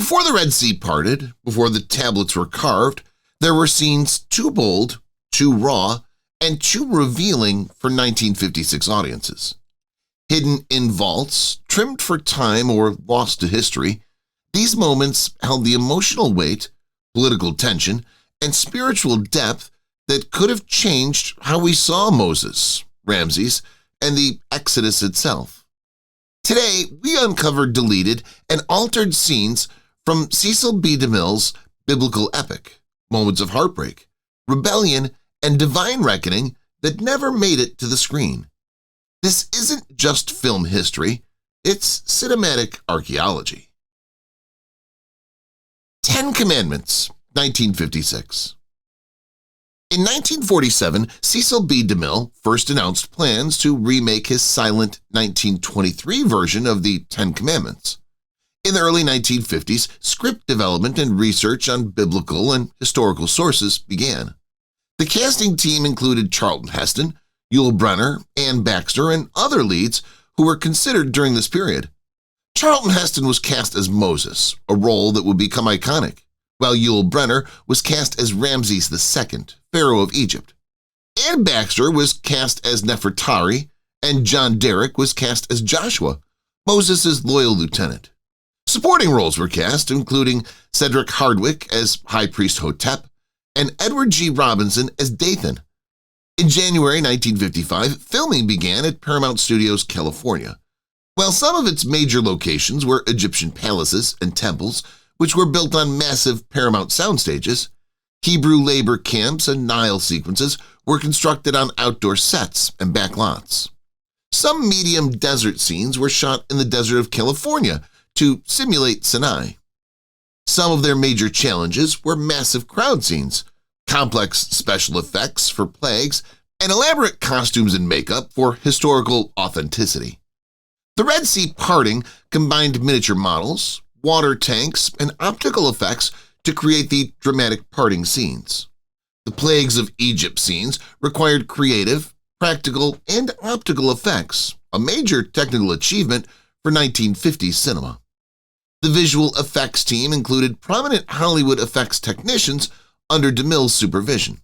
Before the Red Sea parted, before the tablets were carved, there were scenes too bold, too raw, and too revealing for 1956 audiences. Hidden in vaults, trimmed for time or lost to history, these moments held the emotional weight, political tension, and spiritual depth that could have changed how we saw Moses, Ramses, and the Exodus itself. Today, we uncovered deleted and altered scenes from Cecil B. DeMille's biblical epic, moments of heartbreak, rebellion, and divine reckoning that never made it to the screen. This isn't just film history, it's cinematic archaeology. 10 Commandments, 1956. In 1947, Cecil B. DeMille first announced plans to remake his silent 1923 version of the Ten Commandments. In the early 1950s, script development and research on biblical and historical sources began. The casting team included Charlton Heston, Yul Brynner, Ann Baxter, and other leads who were considered during this period. Charlton Heston was cast as Moses, a role that would become iconic, while Yul Brynner was cast as Ramses II, Pharaoh of Egypt. Ann Baxter was cast as Nefretiri, and John Derrick was cast as Joshua, Moses' loyal lieutenant. Supporting roles were cast, including Cedric Hardwicke as High Priest Hotep and Edward G. Robinson as Dathan. In January 1955, filming began at Paramount Studios, California. While some of its major locations were Egyptian palaces and temples, which were built on massive Paramount soundstages, Hebrew labor camps and Nile sequences were constructed on outdoor sets and backlots. Some medium desert scenes were shot in the desert of California to simulate Sinai. Some of their major challenges were massive crowd scenes, complex special effects for plagues, and elaborate costumes and makeup for historical authenticity. The Red Sea parting combined miniature models, water tanks, and optical effects to create the dramatic parting scenes. The Plagues of Egypt scenes required creative, practical, and optical effects, a major technical achievement for 1950s cinema. The visual effects team included prominent Hollywood effects technicians under DeMille's supervision.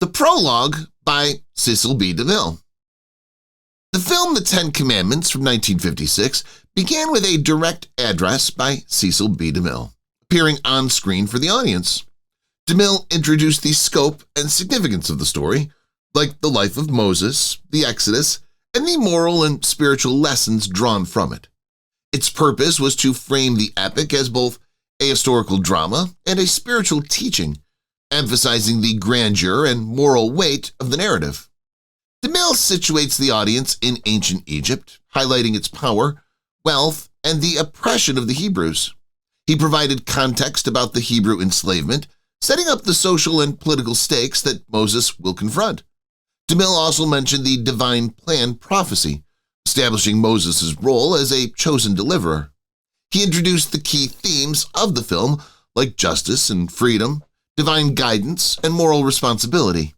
The prologue by Cecil B. DeMille. The film The Ten Commandments from 1956 began with a direct address by Cecil B. DeMille, appearing on screen for the audience. DeMille introduced the scope and significance of the story, like the life of Moses, the Exodus, and the moral and spiritual lessons drawn from it. Its purpose was to frame the epic as both a historical drama and a spiritual teaching, emphasizing the grandeur and moral weight of the narrative. DeMille situates the audience in ancient Egypt, highlighting its power, wealth, and the oppression of the Hebrews. He provided context about the Hebrew enslavement, setting up the social and political stakes that Moses will confront. DeMille also mentioned the divine plan prophecy, establishing Moses' role as a chosen deliverer. He introduced the key themes of the film, like justice and freedom, divine guidance, and moral responsibility.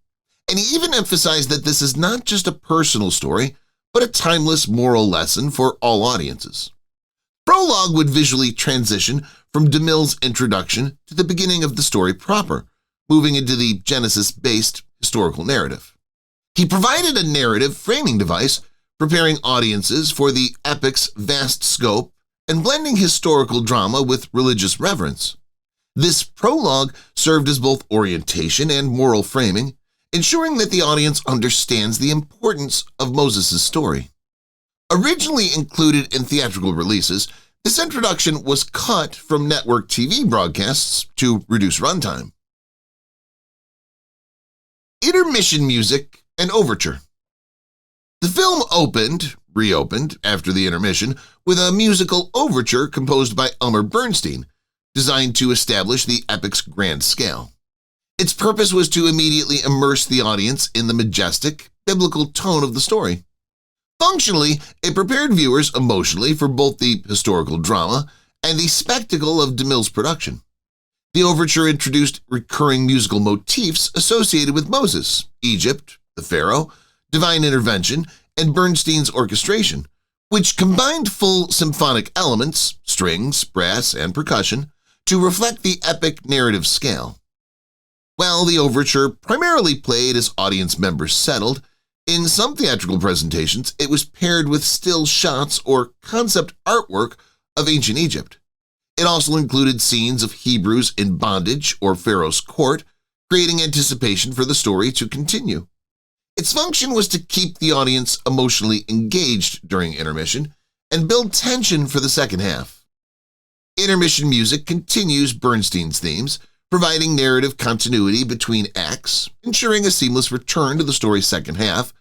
And he even emphasized that this is not just a personal story, but a timeless moral lesson for all audiences. Prologue would visually transition from DeMille's introduction to the beginning of the story proper, moving into the Genesis-based historical narrative. He provided a narrative framing device, preparing audiences for the epic's vast scope and blending historical drama with religious reverence. This prologue served as both orientation and moral framing, ensuring that the audience understands the importance of Moses' story. Originally included in theatrical releases, this introduction was cut from network TV broadcasts to reduce runtime. Intermission music and overture. The film reopened after the intermission with a musical overture composed by Elmer Bernstein, designed to establish the epic's grand scale. Its purpose was to immediately immerse the audience in the majestic, biblical tone of the story. Functionally, it prepared viewers emotionally for both the historical drama and the spectacle of DeMille's production. The overture introduced recurring musical motifs associated with Moses, Egypt, the Pharaoh, divine intervention, and Bernstein's orchestration, which combined full symphonic elements, strings, brass, and percussion, to reflect the epic narrative scale. While the overture primarily played as audience members settled, in some theatrical presentations it was paired with still shots or concept artwork of ancient Egypt. It also included scenes of Hebrews in bondage or Pharaoh's court, creating anticipation for the story to continue. Its function was to keep the audience emotionally engaged during intermission and build tension for the second half. Intermission music continues Bernstein's themes, providing narrative continuity between acts, ensuring a seamless return to the story's second half,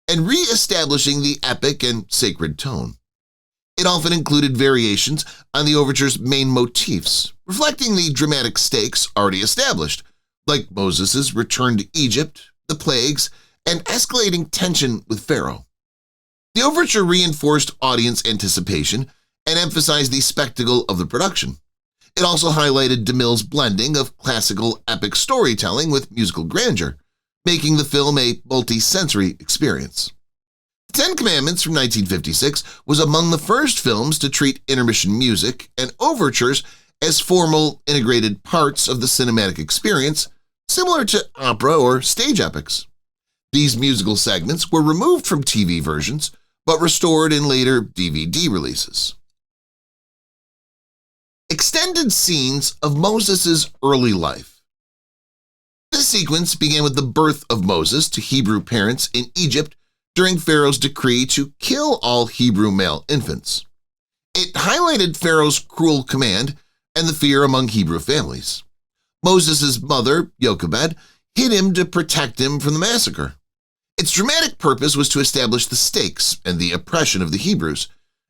and re-establishing the epic and sacred tone. It often included variations on the overture's main motifs, reflecting the dramatic stakes already established, like Moses' return to Egypt, the plagues, and escalating tension with Pharaoh. The overture reinforced audience anticipation and emphasized the spectacle of the production. It also highlighted DeMille's blending of classical epic storytelling with musical grandeur, making the film a multi-sensory experience. The Ten Commandments from 1956 was among the first films to treat intermission music and overtures as formal, integrated parts of the cinematic experience, similar to opera or stage epics. These musical segments were removed from TV versions, but restored in later DVD releases. Extended scenes of Moses' early life. This sequence began with the birth of Moses to Hebrew parents in Egypt during Pharaoh's decree to kill all Hebrew male infants. It highlighted Pharaoh's cruel command and the fear among Hebrew families. Moses' mother, Jochebed, hid him to protect him from the massacre. Its dramatic purpose was to establish the stakes and the oppression of the Hebrews,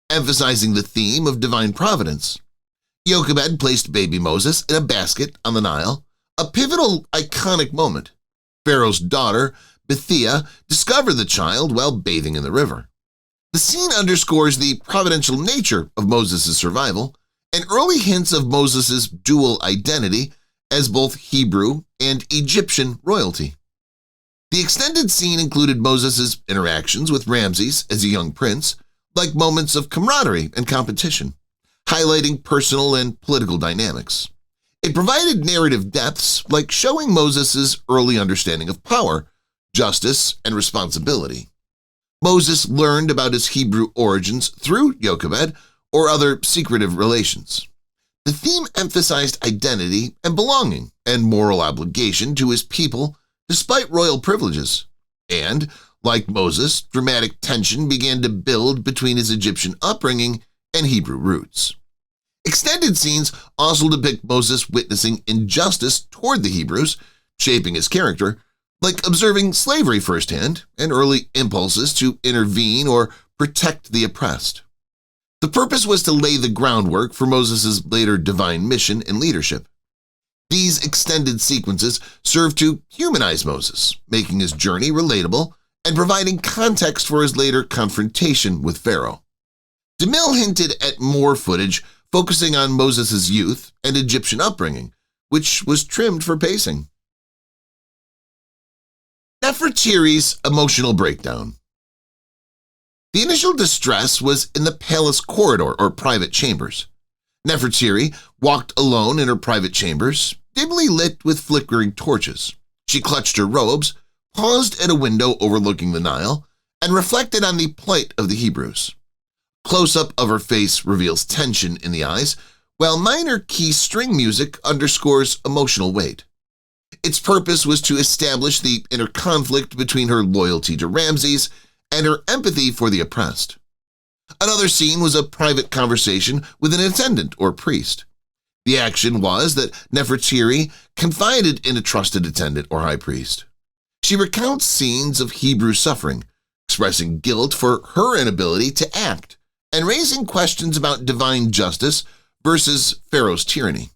emphasizing the theme of divine providence. Jochebed placed baby Moses in a basket on the Nile, a pivotal, iconic moment. Pharaoh's daughter, Bethia, discovered the child while bathing in the river. The scene underscores the providential nature of Moses' survival and early hints of Moses' dual identity as both Hebrew and Egyptian royalty. The extended scene included Moses' interactions with Ramses as a young prince, like moments of camaraderie and competition, highlighting personal and political dynamics. It provided narrative depths, like showing Moses' early understanding of power, justice, and responsibility. Moses learned about his Hebrew origins through Jochebed or other secretive relations. The theme emphasized identity and belonging and moral obligation to his people despite royal privileges. And, like Moses, dramatic tension began to build between his Egyptian upbringing and Hebrew roots. Extended scenes also depict Moses witnessing injustice toward the Hebrews, shaping his character, like observing slavery firsthand and early impulses to intervene or protect the oppressed. The purpose was to lay the groundwork for Moses' later divine mission and leadership. These extended sequences served to humanize Moses, making his journey relatable and providing context for his later confrontation with Pharaoh. DeMille hinted at more footage focusing on Moses' youth and Egyptian upbringing, which was trimmed for pacing. Nefretiri's emotional breakdown. The initial distress was in the palace corridor or private chambers. Nefretiri walked alone in her private chambers, dimly lit with flickering torches. She clutched her robes, paused at a window overlooking the Nile, and reflected on the plight of the Hebrews. Close-up of her face reveals tension in the eyes, while minor key string music underscores emotional weight. Its purpose was to establish the inner conflict between her loyalty to Ramses and her empathy for the oppressed. Another scene was a private conversation with an attendant or priest. The action was that Nefretiri confided in a trusted attendant or high priest. She recounts scenes of Hebrew suffering, expressing guilt for her inability to act, and raising questions about divine justice versus Pharaoh's tyranny.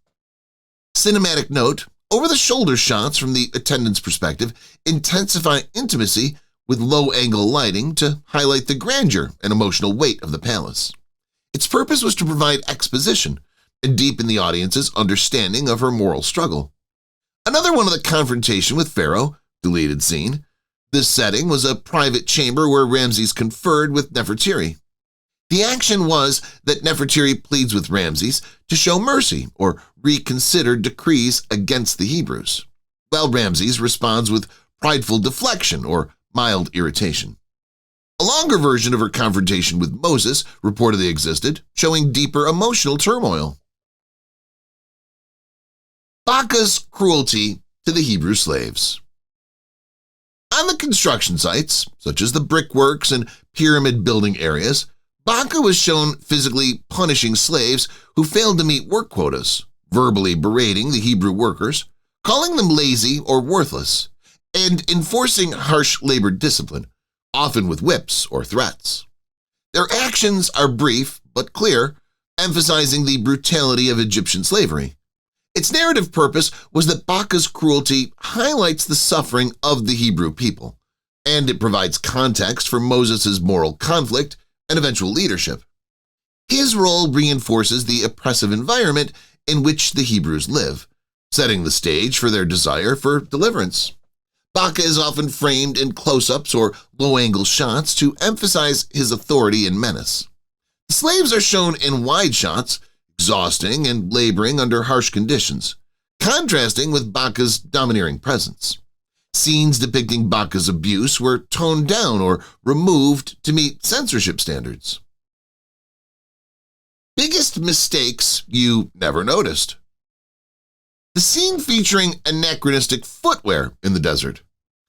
Cinematic note: over-the-shoulder shots from the attendant's perspective intensify intimacy with low-angle lighting to highlight the grandeur and emotional weight of the palace. Its purpose was to provide exposition and deepen the audience's understanding of her moral struggle. Another one of the confrontation with Pharaoh, deleted scene. This setting was a private chamber where Ramses conferred with Nefretiri. The action was that Nefretiri pleads with Ramses to show mercy or reconsider decrees against the Hebrews, while Ramses responds with prideful deflection or mild irritation. A longer version of her confrontation with Moses reportedly existed, showing deeper emotional turmoil. Baka's cruelty to the Hebrew slaves. On the construction sites, such as the brickworks and pyramid building areas, Baka was shown physically punishing slaves who failed to meet work quotas, verbally berating the Hebrew workers, calling them lazy or worthless, and enforcing harsh labor discipline, often with whips or threats. Their actions are brief but clear, emphasizing the brutality of Egyptian slavery. Its narrative purpose was that Baka's cruelty highlights the suffering of the Hebrew people, and it provides context for Moses' moral conflict and eventual leadership. His role reinforces the oppressive environment in which the Hebrews live, setting the stage for their desire for deliverance. Baka is often framed in close-ups or low-angle shots to emphasize his authority and menace. The slaves are shown in wide shots, exhausting and laboring under harsh conditions, contrasting with Baka's domineering presence. Scenes depicting Baka's abuse were toned down or removed to meet censorship standards. Biggest mistakes you never noticed. The scene featuring anachronistic footwear in the desert.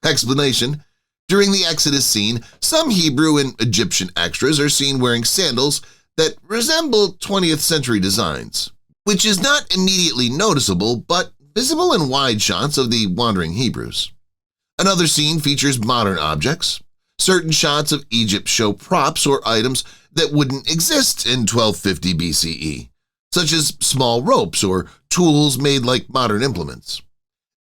Explanation: during the Exodus scene, some Hebrew and Egyptian extras are seen wearing sandals that resemble 20th century designs, which is not immediately noticeable but visible in wide shots of the wandering Hebrews. Another scene features modern objects. Certain shots of Egypt show props or items that wouldn't exist in 1250 BCE, such as small ropes or tools made like modern implements.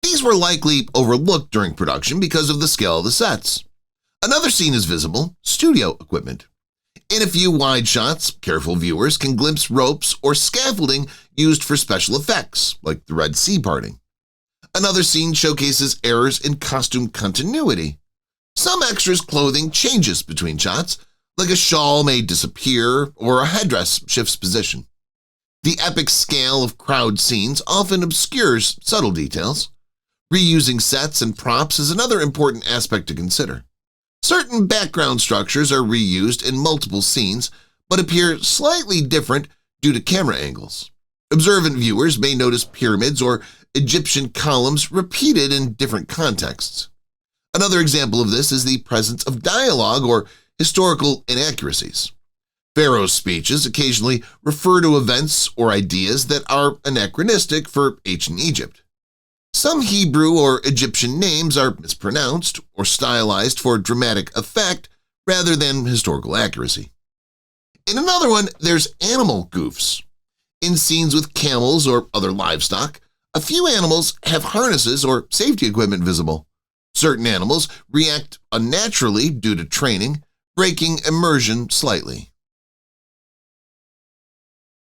These were likely overlooked during production because of the scale of the sets. Another scene is visible: studio equipment. In a few wide shots, careful viewers can glimpse ropes or scaffolding used for special effects, like the Red Sea parting. Another scene showcases errors in costume continuity. Some extras' clothing changes between shots, like a shawl may disappear or a headdress shifts position. The epic scale of crowd scenes often obscures subtle details. Reusing sets and props is another important aspect to consider. Certain background structures are reused in multiple scenes but appear slightly different due to camera angles. Observant viewers may notice pyramids or Egyptian columns repeated in different contexts. Another example of this is the presence of dialogue or historical inaccuracies. Pharaoh's speeches occasionally refer to events or ideas that are anachronistic for ancient Egypt. Some Hebrew or Egyptian names are mispronounced or stylized for dramatic effect rather than historical accuracy. In another one, there's animal goofs. In scenes with camels or other livestock, a few animals have harnesses or safety equipment visible. Certain animals react unnaturally due to training, breaking immersion slightly.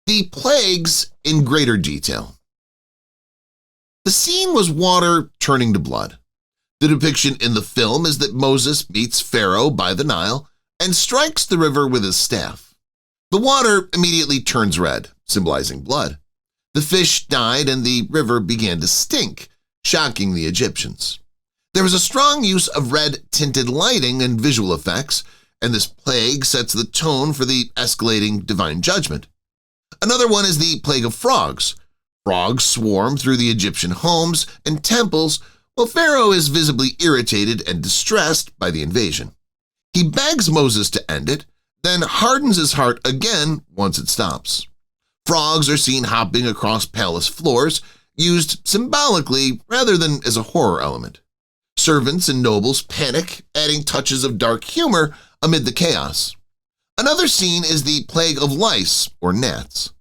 The plagues in greater detail. The scene was water turning to blood. The depiction in the film is that Moses meets Pharaoh by the Nile and strikes the river with his staff. The water immediately turns red, symbolizing blood. The fish died and the river began to stink, shocking the Egyptians. There was a strong use of red-tinted lighting and visual effects, and this plague sets the tone for the escalating divine judgment. Another one is the plague of frogs. Frogs swarm through the Egyptian homes and temples while Pharaoh is visibly irritated and distressed by the invasion. He begs Moses to end it, then hardens his heart again once it stops. Frogs are seen hopping across palace floors, used symbolically rather than as a horror element. Servants and nobles panic, adding touches of dark humor amid the chaos. Another scene is the plague of lice or gnats.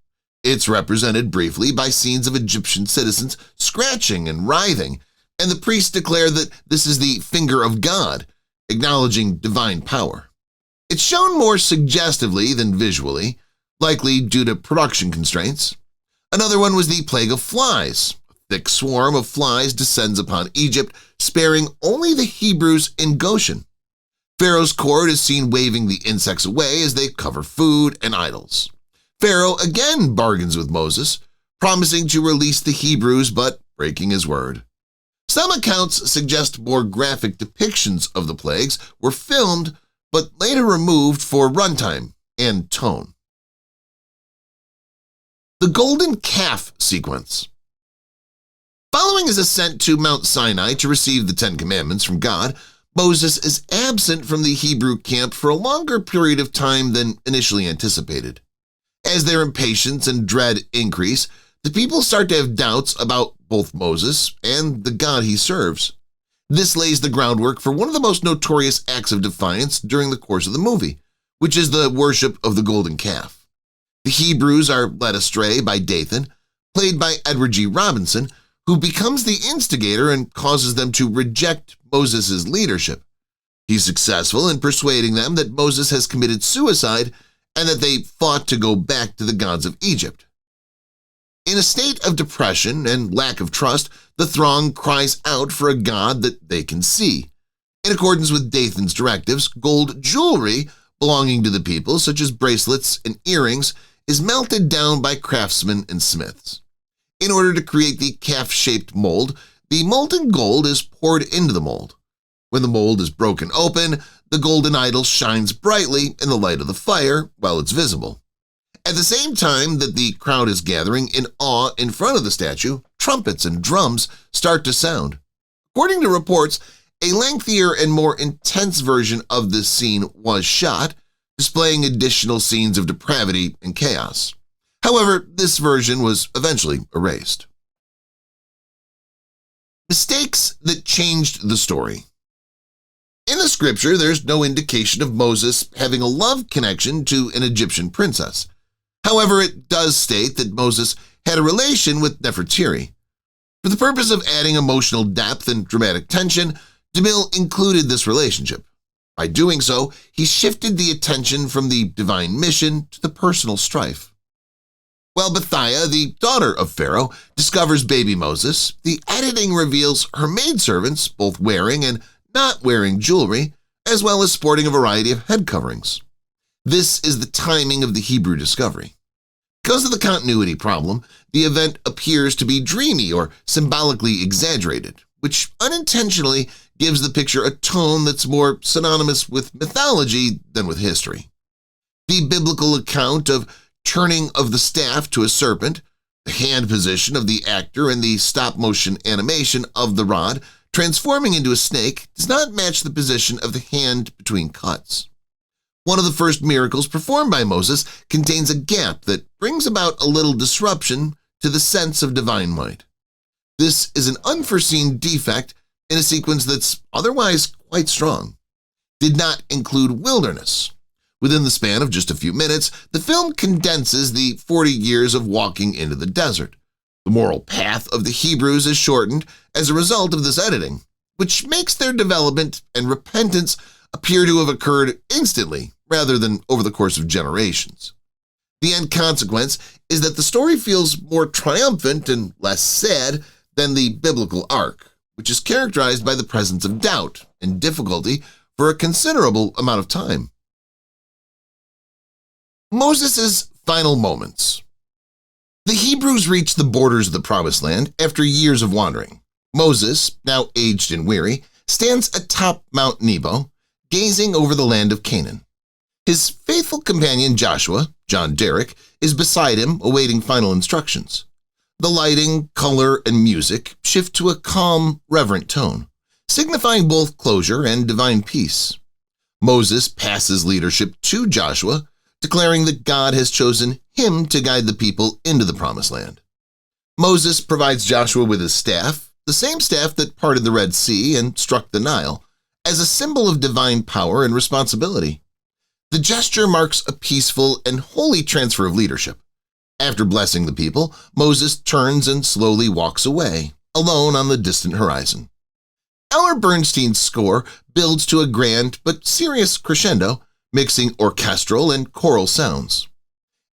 It's represented briefly by scenes of Egyptian citizens scratching and writhing, and the priests declare that this is the finger of God, acknowledging divine power. It's shown more suggestively than visually, likely due to production constraints. Another one was the plague of flies. A thick swarm of flies descends upon Egypt, sparing only the Hebrews in Goshen. Pharaoh's court is seen waving the insects away as they cover food and idols. Pharaoh again bargains with Moses, promising to release the Hebrews but breaking his word. Some accounts suggest more graphic depictions of the plagues were filmed but later removed for runtime and tone. The Golden Calf Sequence. Following his ascent to Mount Sinai to receive the Ten Commandments from God, Moses is absent from the Hebrew camp for a longer period of time than initially anticipated. As their impatience and dread increase, the people start to have doubts about both Moses and the God he serves. This lays the groundwork for one of the most notorious acts of defiance during the course of the movie, which is the worship of the golden calf. The Hebrews are led astray by Dathan, played by Edward G. Robinson, who becomes the instigator and causes them to reject Moses' leadership. He's successful in persuading them that Moses has committed suicide and that they fought to go back to the gods of Egypt. In a state of depression and lack of trust, the throng cries out for a god that they can see. In accordance with Dathan's directives, gold jewelry belonging to the people, such as bracelets and earrings, is melted down by craftsmen and smiths. In order to create the calf-shaped mold, the molten gold is poured into the mold. When the mold is broken open, the golden idol shines brightly in the light of the fire while it's visible. At the same time that the crowd is gathering in awe in front of the statue, trumpets and drums start to sound. According to reports, a lengthier and more intense version of this scene was shot, displaying additional scenes of depravity and chaos. However, this version was eventually erased. Mistakes that changed the story. In the scripture, there's no indication of Moses having a love connection to an Egyptian princess. However, it does state that Moses had a relation with Nefretiri. For the purpose of adding emotional depth and dramatic tension, DeMille included this relationship. By doing so, he shifted the attention from the divine mission to the personal strife. While Bethiah, the daughter of Pharaoh, discovers baby Moses, the editing reveals her maidservants both wearing and not wearing jewelry, as well as sporting a variety of head coverings. This is the timing of the Hebrew discovery. Because of the continuity problem, the event appears to be dreamy or symbolically exaggerated, which unintentionally gives the picture a tone that's more synonymous with mythology than with history. The biblical account of turning of the staff to a serpent, the hand position of the actor, and the stop-motion animation of the rod transforming into a snake does not match the position of the hand between cuts. One of the first miracles performed by Moses contains a gap that brings about a little disruption to the sense of divine might. This is an unforeseen defect in a sequence that's otherwise quite strong. Did not include wilderness. Within the span of just a few minutes, the film condenses the 40 years of walking into the desert. The moral path of the Hebrews is shortened as a result of this editing, which makes their development and repentance appear to have occurred instantly rather than over the course of generations. The end consequence is that the story feels more triumphant and less sad than the biblical arc, which is characterized by the presence of doubt and difficulty for a considerable amount of time. Moses' final moments. The Hebrews reached the borders of the Promised Land after years of wandering. Moses, now aged and weary, stands atop Mount Nebo, gazing over the land of Canaan. His faithful companion Joshua, John Derrick, is beside him awaiting final instructions. The lighting, color, and music shift to a calm, reverent tone, signifying both closure and divine peace. Moses passes leadership to Joshua, declaring that God has chosen him to guide the people into the Promised Land. Moses provides Joshua with his staff, the same staff that parted the Red Sea and struck the Nile, as a symbol of divine power and responsibility. The gesture marks a peaceful and holy transfer of leadership. After blessing the people, Moses turns and slowly walks away, alone on the distant horizon. Eller Bernstein's score builds to a grand but serious crescendo, mixing orchestral and choral sounds.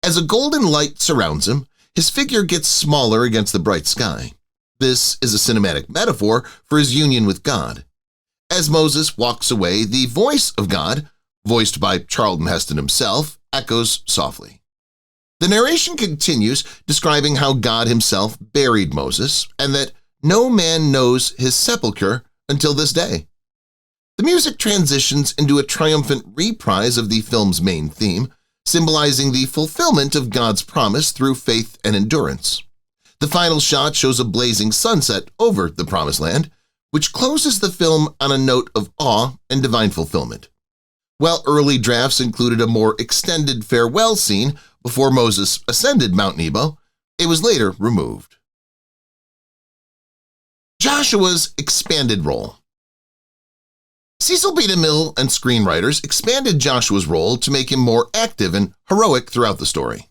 As a golden light surrounds him, his figure gets smaller against the bright sky. This is a cinematic metaphor for his union with God. As Moses walks away, the voice of God, voiced by Charlton Heston himself, echoes softly. The narration continues, describing how God himself buried Moses and that no man knows his sepulcher until this day. The music transitions into a triumphant reprise of the film's main theme, symbolizing the fulfillment of God's promise through faith and endurance. The final shot shows a blazing sunset over the Promised Land, which closes the film on a note of awe and divine fulfillment. While early drafts included a more extended farewell scene before Moses ascended Mount Nebo, it was later removed. Joshua's expanded role. Cecil B. DeMille and screenwriters expanded Joshua's role to make him more active and heroic throughout the story.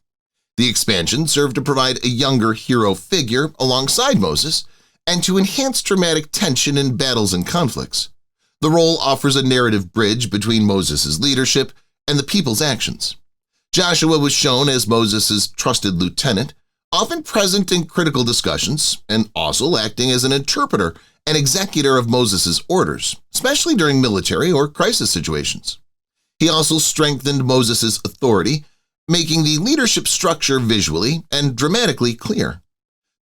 The expansion served to provide a younger hero figure alongside Moses and to enhance dramatic tension in battles and conflicts. The role offers a narrative bridge between Moses' leadership and the people's actions. Joshua was shown as Moses' trusted lieutenant, often present in critical discussions and also acting as an interpreter and executor of Moses' orders, especially during military or crisis situations. He also strengthened Moses' authority, making the leadership structure visually and dramatically clear.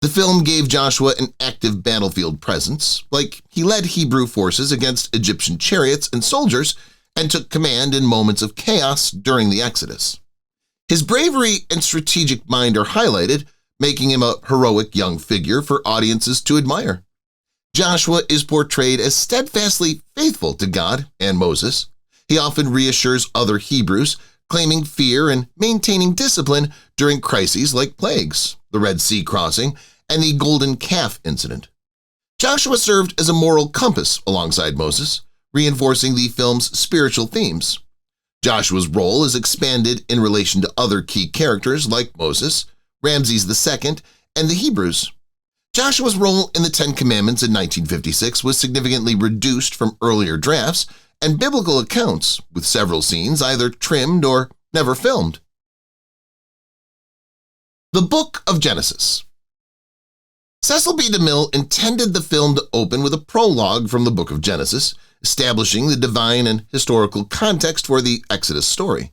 The film gave Joshua an active battlefield presence, like he led Hebrew forces against Egyptian chariots and soldiers and took command in moments of chaos during the Exodus. His bravery and strategic mind are highlighted, making him a heroic young figure for audiences to admire. Joshua is portrayed as steadfastly faithful to God and Moses. He often reassures other Hebrews, claiming fear and maintaining discipline during crises like plagues, the Red Sea crossing, and the Golden Calf incident. Joshua served as a moral compass alongside Moses, reinforcing the film's spiritual themes. Joshua's role is expanded in relation to other key characters like Moses, Ramses II, and the Hebrews. Joshua's role in the Ten Commandments in 1956 was significantly reduced from earlier drafts and biblical accounts, with several scenes either trimmed or never filmed. The Book of Genesis. Cecil B. DeMille intended the film to open with a prologue from the Book of Genesis, establishing the divine and historical context for the Exodus story.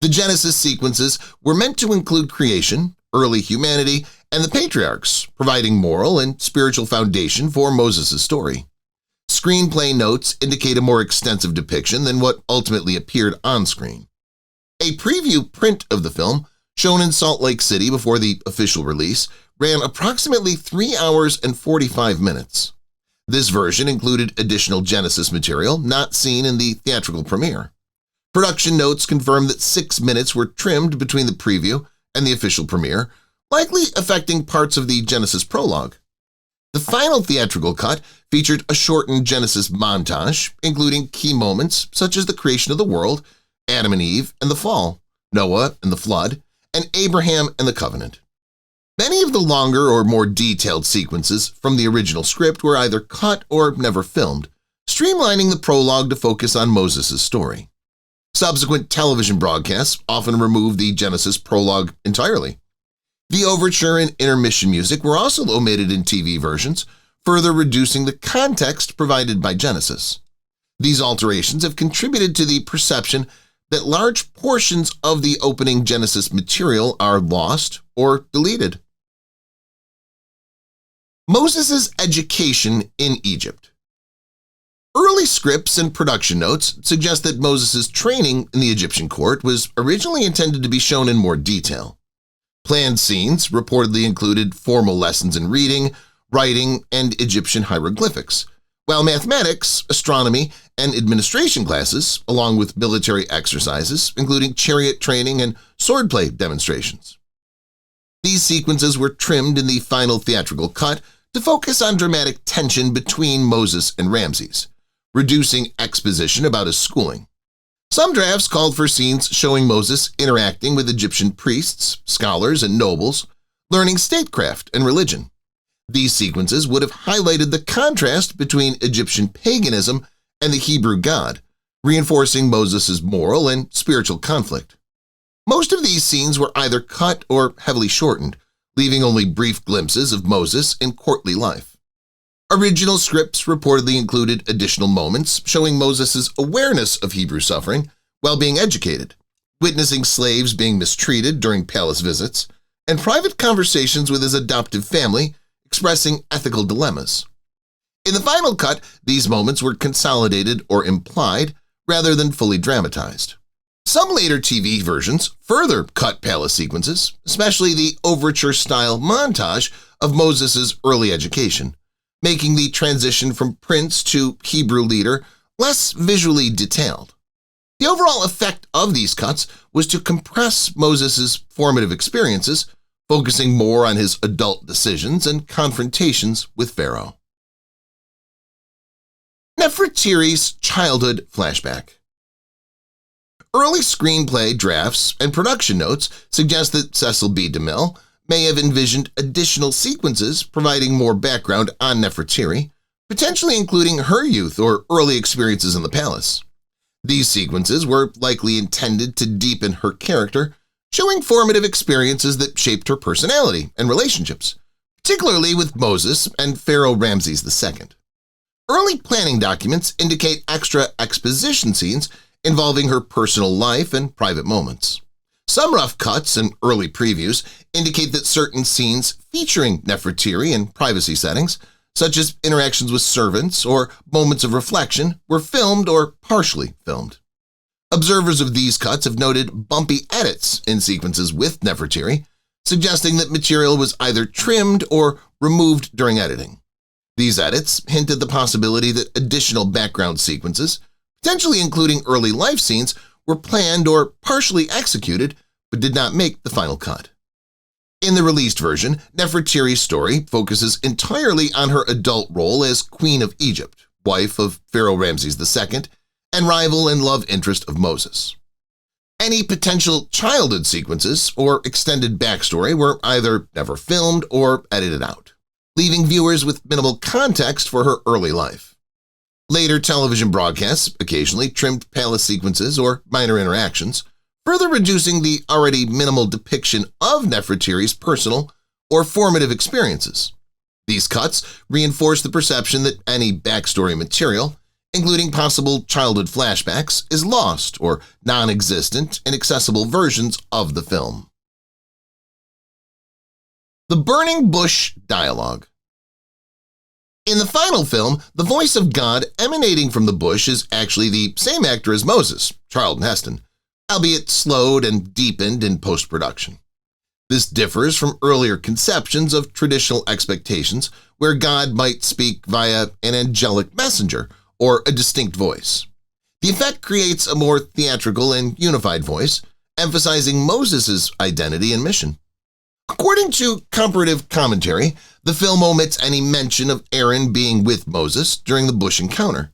The Genesis sequences were meant to include creation, early humanity, and the patriarchs, providing moral and spiritual foundation for Moses' story. Screenplay notes indicate a more extensive depiction than what ultimately appeared on screen. A preview print of the film, shown in Salt Lake City before the official release, ran approximately 3 hours and 45 minutes. This version included additional Genesis material not seen in the theatrical premiere. Production notes confirm that 6 minutes were trimmed between the preview and the official premiere, likely affecting parts of the Genesis prologue. The final theatrical cut featured a shortened Genesis montage, including key moments such as the creation of the world, Adam and Eve and the fall, Noah and the flood, and Abraham and the covenant. Many of the longer or more detailed sequences from the original script were either cut or never filmed, streamlining the prologue to focus on Moses' story. Subsequent television broadcasts often removed the Genesis prologue entirely. The overture and intermission music were also omitted in TV versions, further reducing the context provided by Genesis. These alterations have contributed to the perception that large portions of the opening Genesis material are lost or deleted. Moses' education in Egypt. Early scripts and production notes suggest that Moses' training in the Egyptian court was originally intended to be shown in more detail. Planned scenes reportedly included formal lessons in reading, writing, and Egyptian hieroglyphics, while mathematics, astronomy, and administration classes, along with military exercises, including chariot training and swordplay demonstrations. These sequences were trimmed in the final theatrical cut to focus on dramatic tension between Moses and Ramses, reducing exposition about his schooling. Some drafts called for scenes showing Moses interacting with Egyptian priests, scholars, and nobles, learning statecraft and religion. These sequences would have highlighted the contrast between Egyptian paganism and the Hebrew God, reinforcing Moses' moral and spiritual conflict. Most of these scenes were either cut or heavily shortened, leaving only brief glimpses of Moses in courtly life. Original scripts reportedly included additional moments showing Moses' awareness of Hebrew suffering while being educated, witnessing slaves being mistreated during palace visits, and private conversations with his adoptive family expressing ethical dilemmas. In the final cut, these moments were consolidated or implied rather than fully dramatized. Some later TV versions further cut palace sequences, especially the Overture-style montage of Moses' early education, making the transition from prince to Hebrew leader less visually detailed. The overall effect of these cuts was to compress Moses' formative experiences, focusing more on his adult decisions and confrontations with Pharaoh. Nefretiri's childhood flashback. Early screenplay drafts and production notes suggest that Cecil B. DeMille may have envisioned additional sequences providing more background on Nefretiri, potentially including her youth or early experiences in the palace. These sequences were likely intended to deepen her character, showing formative experiences that shaped her personality and relationships, particularly with Moses and Pharaoh Ramses II. Early planning documents indicate extra exposition scenes involving her personal life and private moments. Some rough cuts and early previews indicate that certain scenes featuring Nefretiri in privacy settings, such as interactions with servants or moments of reflection, were filmed or partially filmed. Observers of these cuts have noted bumpy edits in sequences with Nefretiri, suggesting that material was either trimmed or removed during editing. These edits hint at the possibility that additional background sequences, potentially including early life scenes, were planned or partially executed but did not make the final cut. In the released version, Nefretiri's story focuses entirely on her adult role as Queen of Egypt, wife of Pharaoh Ramses II, and rival and love interest of Moses. Any potential childhood sequences or extended backstory were either never filmed or edited out, leaving viewers with minimal context for her early life. Later television broadcasts occasionally trimmed palace sequences or minor interactions, further reducing the already minimal depiction of Nefretiri's personal or formative experiences. These cuts reinforce the perception that any backstory material, including possible childhood flashbacks, is lost or non-existent in accessible versions of the film. The Burning Bush Dialogue. In the final film, the voice of God emanating from the bush is actually the same actor as Moses, Charlton Heston, albeit slowed and deepened in post-production. This differs from earlier conceptions of traditional expectations where God might speak via an angelic messenger or a distinct voice. The effect creates a more theatrical and unified voice, emphasizing Moses' identity and mission. According to comparative commentary, the film omits any mention of Aaron being with Moses during the bush encounter.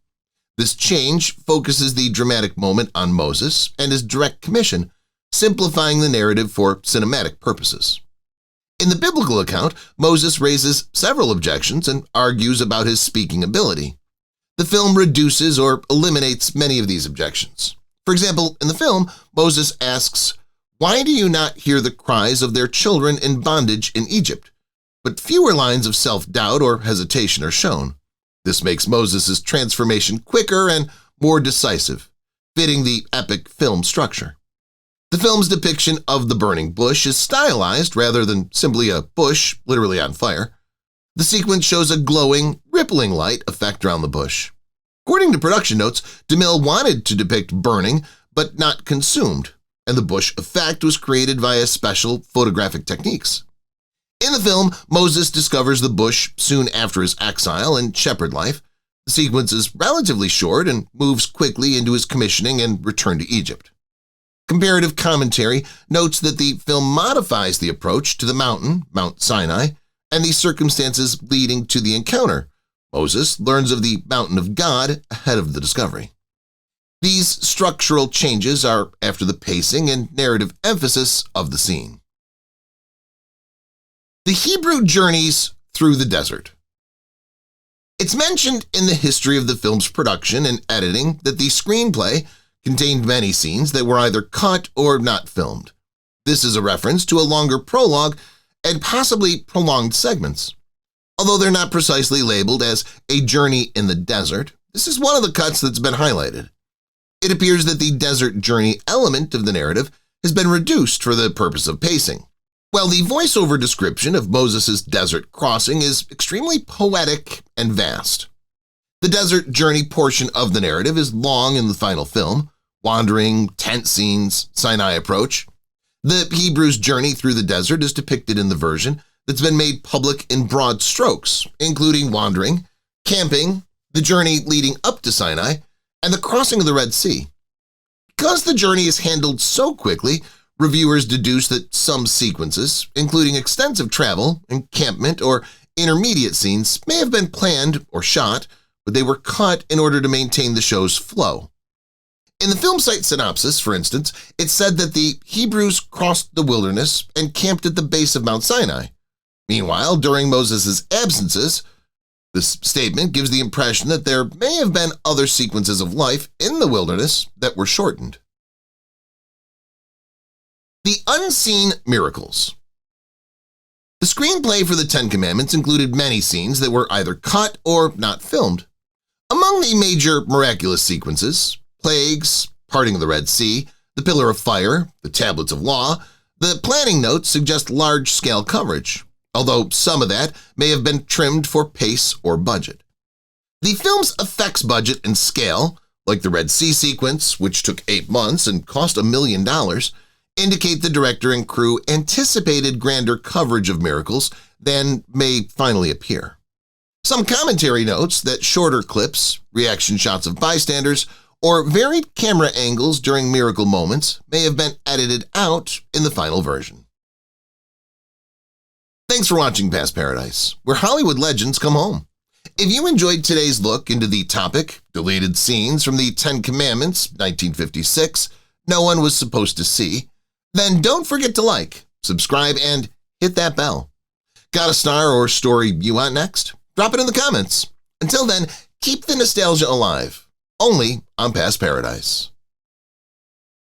This change focuses the dramatic moment on Moses and his direct commission, simplifying the narrative for cinematic purposes. In the biblical account, Moses raises several objections and argues about his speaking ability. The film reduces or eliminates many of these objections. For example, in the film, Moses asks, "Why do you not hear the cries of their children in bondage in Egypt?" But fewer lines of self-doubt or hesitation are shown. This makes Moses' transformation quicker and more decisive, fitting the epic film structure. The film's depiction of the burning bush is stylized rather than simply a bush literally on fire. The sequence shows a glowing, rippling light effect around the bush. According to production notes, DeMille wanted to depict burning but not consumed, and the bush effect was created via special photographic techniques. In the film, Moses discovers the bush soon after his exile and shepherd life. The sequence is relatively short and moves quickly into his commissioning and return to Egypt. Comparative commentary notes that the film modifies the approach to the mountain, Mount Sinai, and the circumstances leading to the encounter. Moses learns of the mountain of God ahead of the discovery. These structural changes are after the pacing and narrative emphasis of the scene. The Hebrew journeys through the desert. It's mentioned in the history of the film's production and editing that the screenplay contained many scenes that were either cut or not filmed. This is a reference to a longer prologue and possibly prolonged segments. Although they're not precisely labeled as a journey in the desert, this is one of the cuts that's been highlighted. It appears that the desert journey element of the narrative has been reduced for the purpose of pacing. While the voiceover description of Moses' desert crossing is extremely poetic and vast. The desert journey portion of the narrative is long in the final film: wandering, tent scenes, Sinai approach. The Hebrews' journey through the desert is depicted in the version that's been made public in broad strokes, including wandering, camping, the journey leading up to Sinai, and the crossing of the Red Sea. Because the journey is handled so quickly, reviewers deduce that some sequences, including extensive travel, encampment, or intermediate scenes, may have been planned or shot, but they were cut in order to maintain the show's flow. In the film site synopsis, for instance, it said that the Hebrews crossed the wilderness and camped at the base of Mount Sinai. Meanwhile, during Moses' absences, this statement gives the impression that there may have been other sequences of life in the wilderness that were shortened. The Unseen Miracles. The screenplay for the Ten Commandments included many scenes that were either cut or not filmed. Among the major miraculous sequences, plagues, parting of the Red Sea, the Pillar of Fire, the Tablets of Law, the planning notes suggest large-scale coverage, although some of that may have been trimmed for pace or budget. The film's effects budget and scale, like the Red Sea sequence, which took 8 months and cost $1 million, indicate the director and crew anticipated grander coverage of miracles than may finally appear. Some commentary notes that shorter clips, reaction shots of bystanders, or varied camera angles during miracle moments may have been edited out in the final version. Thanks for watching Past Paradise, where Hollywood legends come home. If you enjoyed today's look into the topic, deleted scenes from the Ten Commandments, 1956, no one was supposed to see, then don't forget to like, subscribe, and hit that bell. Got a star or story you want next? Drop it in the comments. Until then, keep the nostalgia alive, only on Past Paradise.